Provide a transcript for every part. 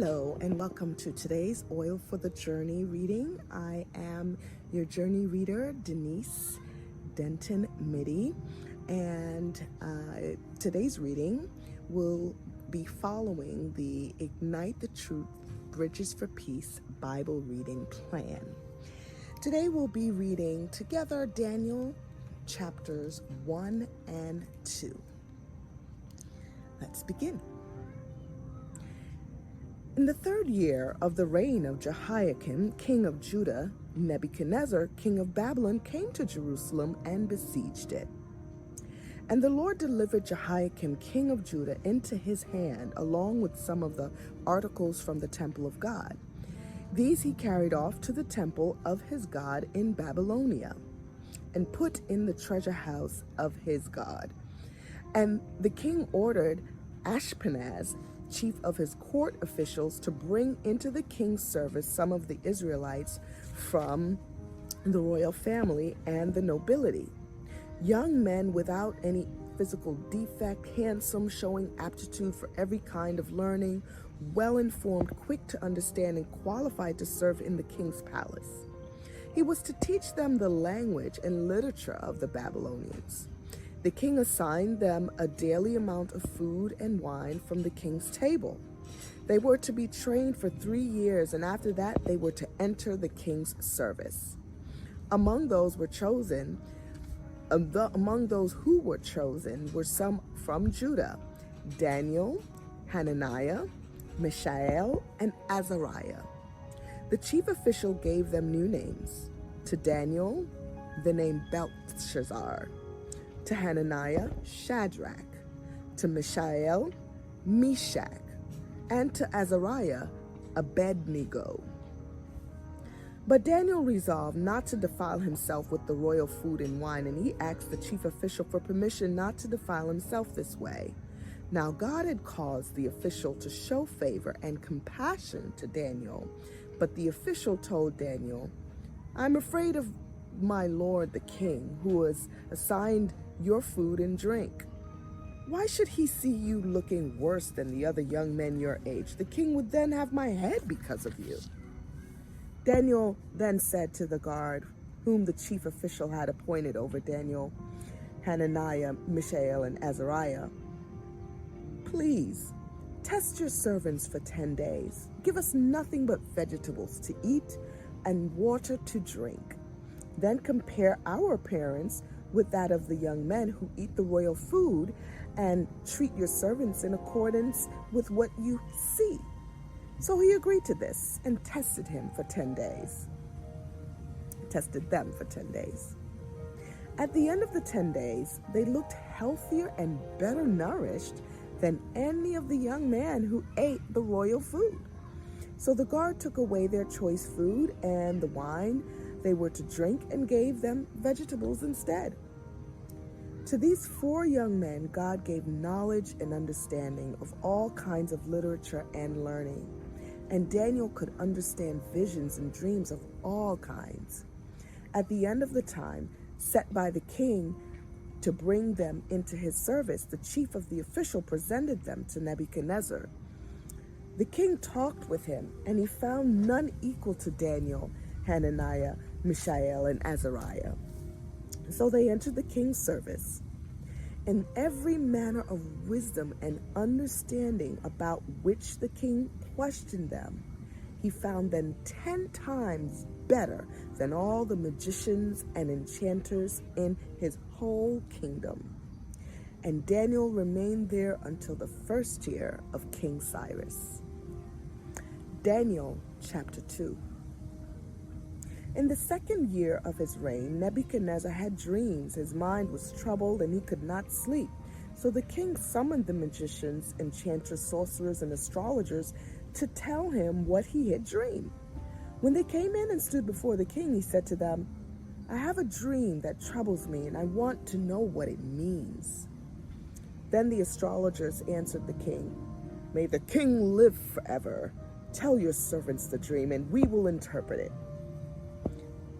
Hello and welcome to today's Oil for the Journey reading. I am your journey reader, Denise Denton Mitty, and today's reading will be following the Ignite the Truth Bridges for Peace Bible reading plan. Today we'll be reading together Daniel chapters 1 and 2. Let's begin. In the 3rd year of the reign of Jehoiakim, king of Judah, Nebuchadnezzar, king of Babylon, came to Jerusalem and besieged it. And the Lord delivered Jehoiakim, king of Judah, into his hand, along with some of the articles from the temple of God. These he carried off to the temple of his God in Babylonia, and put in the treasure house of his God. And the king ordered Ashpenaz, chief of his court officials, to bring into the king's service some of the Israelites from the royal family and the nobility, young men without any physical defect, handsome, showing aptitude for every kind of learning, well-informed, quick to understand, and qualified to serve in the king's palace. He was to teach them the language and literature of the Babylonians. The king assigned them a daily amount of food and wine from the king's table. They were to be trained for 3 years, and after that they were to enter the king's service. Among those who were chosen were some from Judah: Daniel, Hananiah, Mishael, and Azariah. The chief official gave them new names. To Daniel, the name Belshazzar; to Hananiah, Shadrach; to Mishael, Meshach; and to Azariah, Abednego. But Daniel resolved not to defile himself with the royal food and wine, and he asked the chief official for permission not to defile himself this way. Now God had caused the official to show favor and compassion to Daniel, but the official told Daniel, "I'm afraid of my lord the king, who has assigned your food and drink. Why should he see you looking worse than the other young men your age? The king would then have my head because of you." Daniel then said to the guard, whom the chief official had appointed over Daniel, Hananiah, Mishael, and Azariah, "Please, test your servants for 10 days. Give us nothing but vegetables to eat and water to drink. Then compare our appearance with that of the young men who eat the royal food, and treat your servants in accordance with what you see." So he agreed to this and tested them for 10 days. At the end of the 10 days, they looked healthier and better nourished than any of the young men who ate the royal food. So the guard took away their choice food and the wine they were to drink, and gave them vegetables instead. To these 4 young men, God gave knowledge and understanding of all kinds of literature and learning, and Daniel could understand visions and dreams of all kinds. At the end of the time set by the king to bring them into his service, the chief of the official presented them to Nebuchadnezzar. The king talked with him, and he found none equal to Daniel, Hananiah, Mishael, and Azariah. So they entered the king's service. In every manner of wisdom and understanding about which the king questioned them, he found them 10 times better than all the magicians and enchanters in his whole kingdom. And Daniel remained there until the 1st year of King Cyrus. Daniel chapter 2. In the 2nd year of his reign, Nebuchadnezzar had dreams. His mind was troubled, and he could not sleep. So the king summoned the magicians, enchanters, sorcerers, and astrologers to tell him what he had dreamed. When they came in and stood before the king, he said to them, "I have a dream that troubles me, and I want to know what it means." Then the astrologers answered the king, "May the king live forever. Tell your servants the dream, and we will interpret it."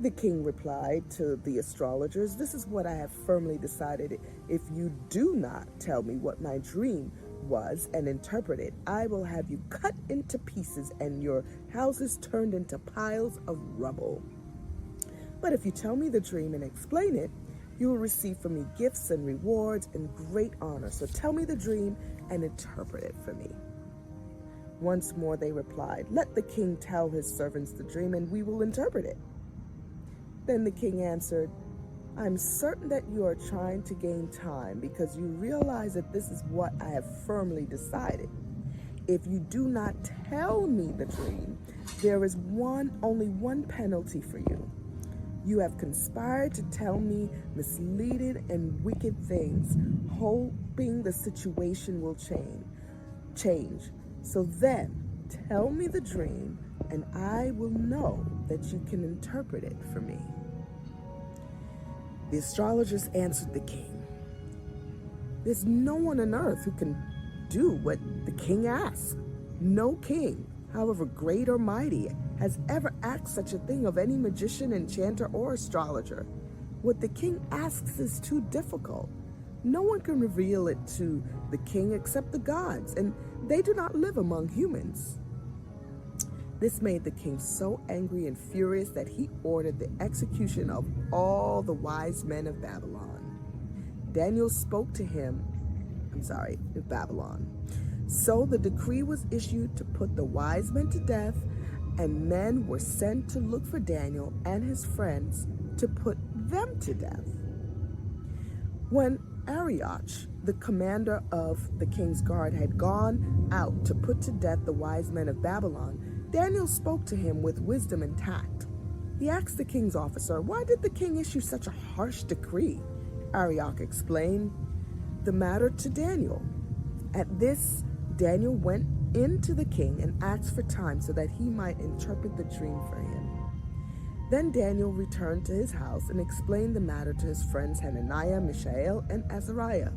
The king replied to the astrologers, "This is what I have firmly decided. If you do not tell me what my dream was and interpret it, I will have you cut into pieces and your houses turned into piles of rubble. But if you tell me the dream and explain it, you will receive from me gifts and rewards and great honor. So tell me the dream and interpret it for me." Once more they replied, "Let the king tell his servants the dream, and we will interpret it." Then the king answered, "I'm certain that you are trying to gain time because you realize that this is what I have firmly decided. If you do not tell me the dream, there is only one penalty for you. You have conspired to tell me misleading and wicked things, hoping the situation will change. So then, tell me the dream, and I will know that you can interpret it for me." The astrologers answered the king, "There's no one on earth who can do what the king asks. No king, however great or mighty, has ever asked such a thing of any magician, enchanter, or astrologer. What the king asks is too difficult. No one can reveal it to the king except the gods, and they do not live among humans." This made the king so angry and furious that he ordered the execution of all the wise men of Babylon. Daniel spoke to him, of Babylon. So the decree was issued to put the wise men to death, and men were sent to look for Daniel and his friends to put them to death. When Arioch, the commander of the king's guard, had gone out to put to death the wise men of Babylon, Daniel spoke to him with wisdom and tact. He asked the king's officer, "Why did the king issue such a harsh decree?" Arioch explained the matter to Daniel. At this, Daniel went into the king and asked for time so that he might interpret the dream for him. Then Daniel returned to his house and explained the matter to his friends Hananiah, Mishael, and Azariah.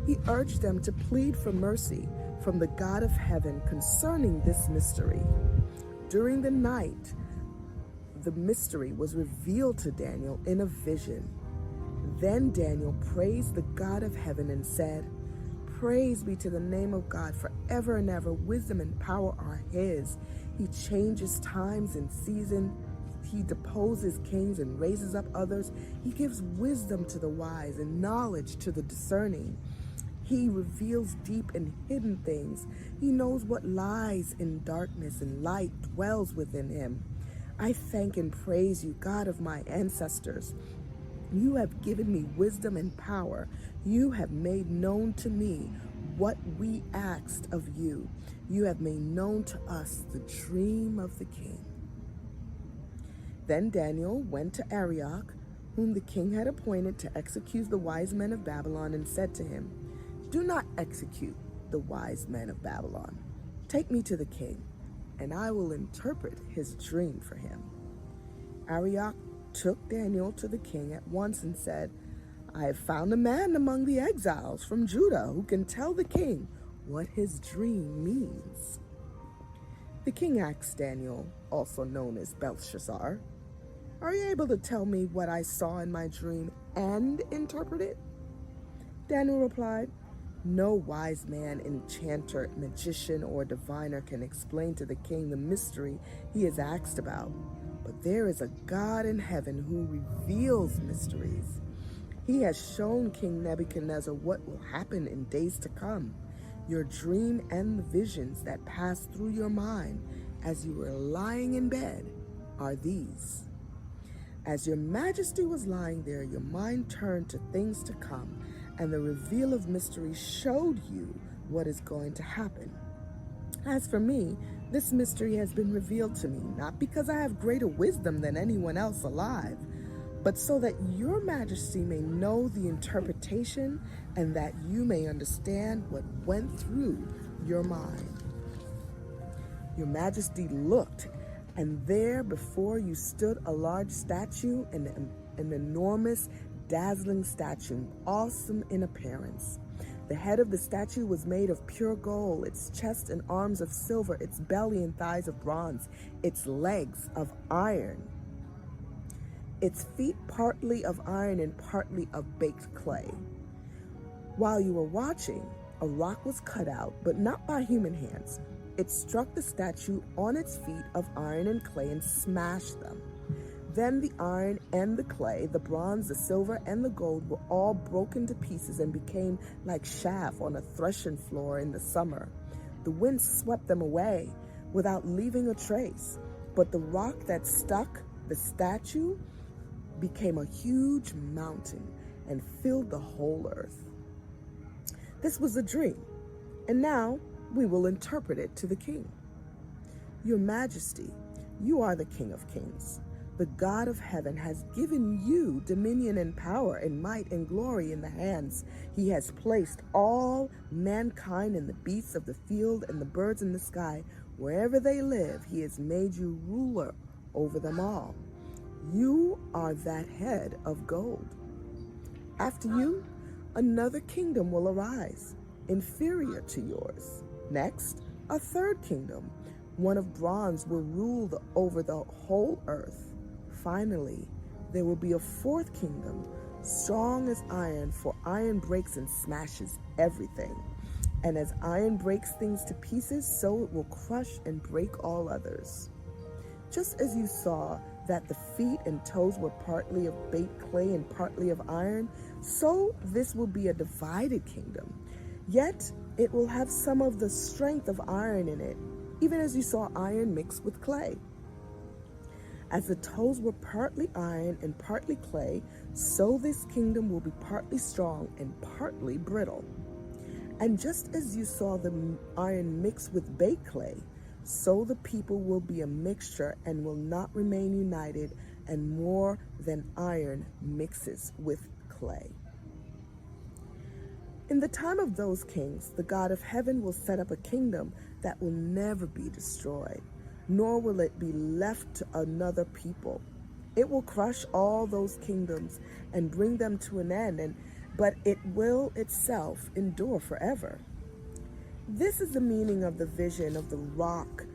He urged them to plead for mercy from the God of heaven concerning this mystery. During the night, the mystery was revealed to Daniel in a vision. Then Daniel praised the God of heaven and said, "Praise be to the name of God forever and ever. Wisdom and power are his. He changes times and seasons. He deposes kings and raises up others. He gives wisdom to the wise and knowledge to the discerning. He reveals deep and hidden things. He knows what lies in darkness, and light dwells within him. I thank and praise you, God of my ancestors. You have given me wisdom and power. You have made known to me what we asked of you. You have made known to us the dream of the king." Then Daniel went to Arioch, whom the king had appointed to execute the wise men of Babylon, and said to him, "Do not execute the wise men of Babylon. Take me to the king, and I will interpret his dream for him." Arioch took Daniel to the king at once and said, "I have found a man among the exiles from Judah who can tell the king what his dream means." The king asked Daniel, also known as Belshazzar, "Are you able to tell me what I saw in my dream and interpret it?" Daniel replied, "No wise man, enchanter, magician, or diviner can explain to the king the mystery he is asked about. But there is a God in heaven who reveals mysteries. He has shown King Nebuchadnezzar what will happen in days to come. Your dream and the visions that passed through your mind as you were lying in bed are these. As your majesty was lying there, your mind turned to things to come, and the reveal of mystery showed you what is going to happen. As for me, this mystery has been revealed to me, not because I have greater wisdom than anyone else alive, but so that your majesty may know the interpretation and that you may understand what went through your mind." Your majesty looked, and there before you stood a large statue, an enormous, dazzling statue, awesome in appearance. The head of the statue was made of pure gold, its chest and arms of silver, its belly and thighs of bronze, its legs of iron, its feet partly of iron and partly of baked clay. While you were watching, a rock was cut out, but not by human hands. It struck the statue on its feet of iron and clay and smashed them. Then the iron and the clay, the bronze, the silver, and the gold were all broken to pieces and became like chaff on a threshing floor in the summer. The wind swept them away without leaving a trace. But the rock that stuck the statue became a huge mountain and filled the whole earth. This was a dream, and now we will interpret it to the king. Your Majesty, you are the King of Kings. The God of heaven has given you dominion and power and might and glory in the hands. He has placed all mankind and the beasts of the field and the birds in the sky. Wherever they live, he has made you ruler over them all. You are that head of gold. After you, another kingdom will arise, inferior to yours. Next, a third kingdom, one of bronze, will rule over the whole earth. Finally, there will be a fourth kingdom, strong as iron, for iron breaks and smashes everything. And as iron breaks things to pieces, so it will crush and break all others. Just as you saw that the feet and toes were partly of baked clay and partly of iron, so this will be a divided kingdom. Yet it will have some of the strength of iron in it, even as you saw iron mixed with clay. As the toes were partly iron and partly clay, so this kingdom will be partly strong and partly brittle. And just as you saw the iron mixed with baked clay, so the people will be a mixture and will not remain united, and more than iron mixes with clay. In the time of those kings, the God of heaven will set up a kingdom that will never be destroyed, nor will it be left to another people. It will crush all those kingdoms and bring them to an end, but it will itself endure forever. This is the meaning of the vision of the rock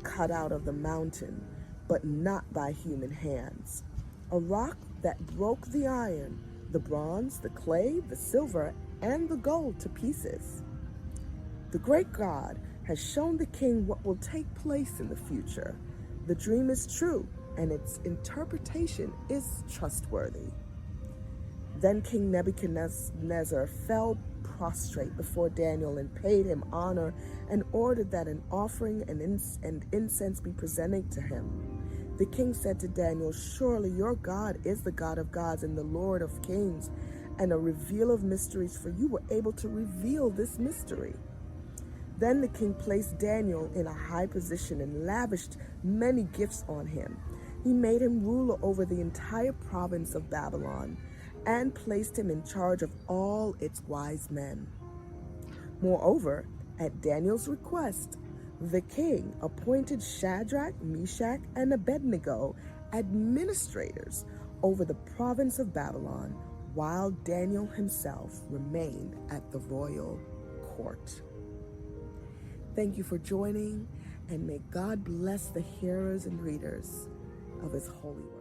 cut out of the mountain, but not by human hands. A rock that broke the iron, the bronze, the clay, the silver, and the gold to pieces. The great God has shown the king what will take place in the future. The dream is true, and its interpretation is trustworthy. Then King Nebuchadnezzar fell prostrate before Daniel and paid him honor and ordered that an offering and incense be presented to him. The king said to Daniel, "Surely your God is the God of gods and the Lord of kings, and a revealer of mysteries, for you were able to reveal this mystery." Then the king placed Daniel in a high position and lavished many gifts on him. He made him ruler over the entire province of Babylon and placed him in charge of all its wise men. Moreover, at Daniel's request, the king appointed Shadrach, Meshach, and Abednego administrators over the province of Babylon, while Daniel himself remained at the royal court. Thank you for joining, and may God bless the hearers and readers of his holy word.